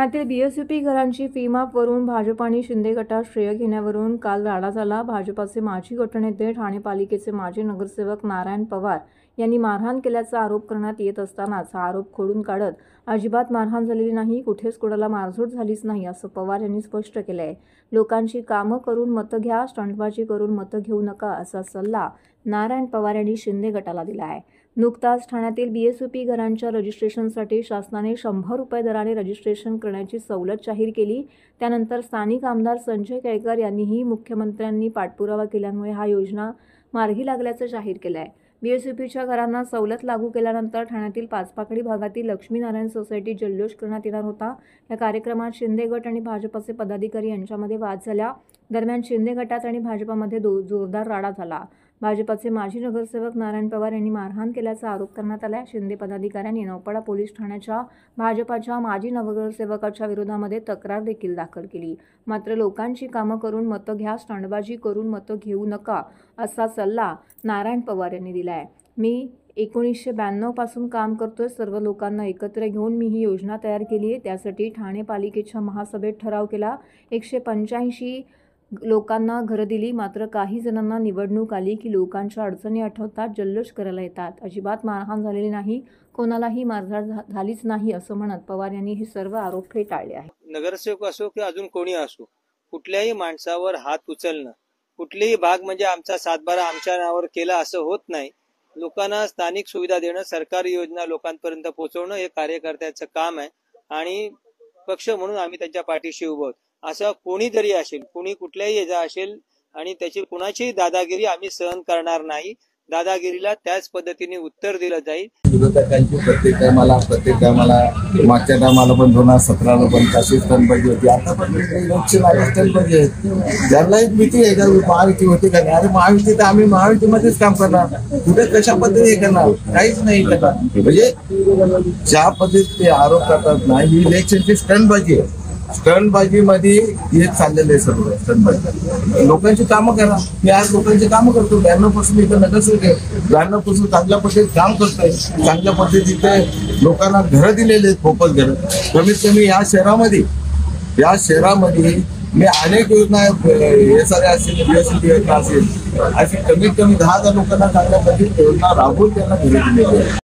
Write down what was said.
ठाण्यातील बीएसयूपी घरांची फीमापवरून भाजप आणि शिंदे गटात श्रेय घेण्यावरून काल राडा झाला। भाजपाचे माजी गटनेते ठाणे पालिकेचे माजी नगरसेवक नारायण पवार यांनी मारहाण केल्याचा आरोप करण्यात येत असतानाच हा आरोप खोडून काढत अजिबात मारहाण झालेली नाही, कुठेच कोणाला मारझोड झालीच नाही असं पवार यांनी स्पष्ट केलं आहे। लोकांची कामं करून मतं घ्या, स्टंटबाजी करून मतं घेऊ नका असा सल्ला नारायण पवार यांनी शिंदे गटाला दिला आहे। नुकताच ठाण्यातील बीएसयूपी घरांच्या रजिस्ट्रेशनसाठी शासनाने 100 रुपये दराने रजिस्ट्रेशन करण्याची सवलत जाहीर केली। त्यानंतर स्थानिक आमदार संजय केळकर यांनीही मुख्यमंत्र्यांनी पाठपुरावा केल्यामुळे हा योजना मार्गी लागल्याचं जाहीर केलं आहे। बीएसयूपीच्या घरांना सवलत लागू केल्यानंतर ठाण्यातील पाचपाकडी भागातील लक्ष्मीनारायण सोसायटी जल्लोष करण्यात येणार होता। या कार्यक्रमात शिंदे गट आणि भाजपचे पदाधिकारी यांच्यामध्ये वाद झाला। दरम्यान शिंदे गटात आणि भाजपामध्ये जोरदार राडा झाला। भाजपचे माजी नगरसेवक नारायण पवार यांनी मारहाण केल्याचा आरोप करण्यात आला। शिंदे पदाधिकाऱ्यांनी नौपाडा पोलीस ठाण्याच्या भाजपाच्या माजी नगरसेवकाच्या विरोधामध्ये तक्रार देखील दाखल केली। मात्र लोकांची कामं करून मतं घ्या, स्टंटबाजी करून मतं घेऊ नका असा सल्ला नारायण पवार यांनी दिला आहे। मी 1992 पासून काम करतोय, सर्व लोकांना एकत्र घेऊन मी ही योजना तयार केली आहे। त्यासाठी ठाणे पालिकेच्या महासभेत ठराव केला। 185 लोकांना घरं दिली। मात्र काही जणांना निवडणूक आली की लोकांच्या अडचणी आठवतात, जल्लोष करायला येतात। अजिबात मारहाण झालेली नाही, कोणालाही मारहाण झालीच नाही असं म्हणत पवार यांनी हे सर्व आरोप फेटाळले आहेत। नगरसेवक असो की अजून कोणी असो, कुठल्याही माणसावर हात उचलणं, कुठलीही भाग म्हणजे आमचा सातबारा आमच्या नावावर केला असं होत नाही। लोकांना स्थानिक सुविधा देणं, सरकारी योजना लोकांपर्यंत पोहोचवणं हे कार्यकर्त्याचं काम आहे आणि पक्ष म्हणून आम्ही त्यांच्या पाठीशी उभं आहोत। असं कोणी जरी असेल, कोणी कुठल्याही याचा असेल आणि त्याची कुणाचीही दादागिरी आम्ही सहन करणार नाही। दादागिरीला त्याच पद्धतीने उत्तर दिलं जाईल। विरोधकांची प्रत्येक टायमाला मागच्या टायमाला पण 2017ला पण तशीच स्टंटबाजी होती। आता पण इलेक्शन आले स्टंटबाजी आहे। ज्यांना एक भीती आहे का महायुती होते का नाही, अरे महायुती तर आम्ही महायुतीमध्येच काम करणार, कुठे कशा पद्धतीने करणार, काहीच नाही करणार। म्हणजे ज्या पद्धतीने आरोप करतात ना, ही इलेक्शनची स्टंटबाजी आहे। स्टंटबाजीमध्ये हे चाललेलं आहे सर्व स्टंटबाजी। लोकांची कामं करा, मी आज लोकांची कामं करतो। 92 पासून इथं नगरसेवक आहे, 92 पासून चांगल्या पद्धतीने काम करतोय, चांगल्या पद्धतीने लोकांना घरं दिलेले आहेत, मोफत घरं। कमीत कमी या शहरामध्ये मी अनेक योजना SRA असेल, BSCD योजना असेल, अशी कमीत कमी 10,000 लोकांना चांगल्या पद्धतीने योजना राबवून त्यांना घरं दिलेली आहे।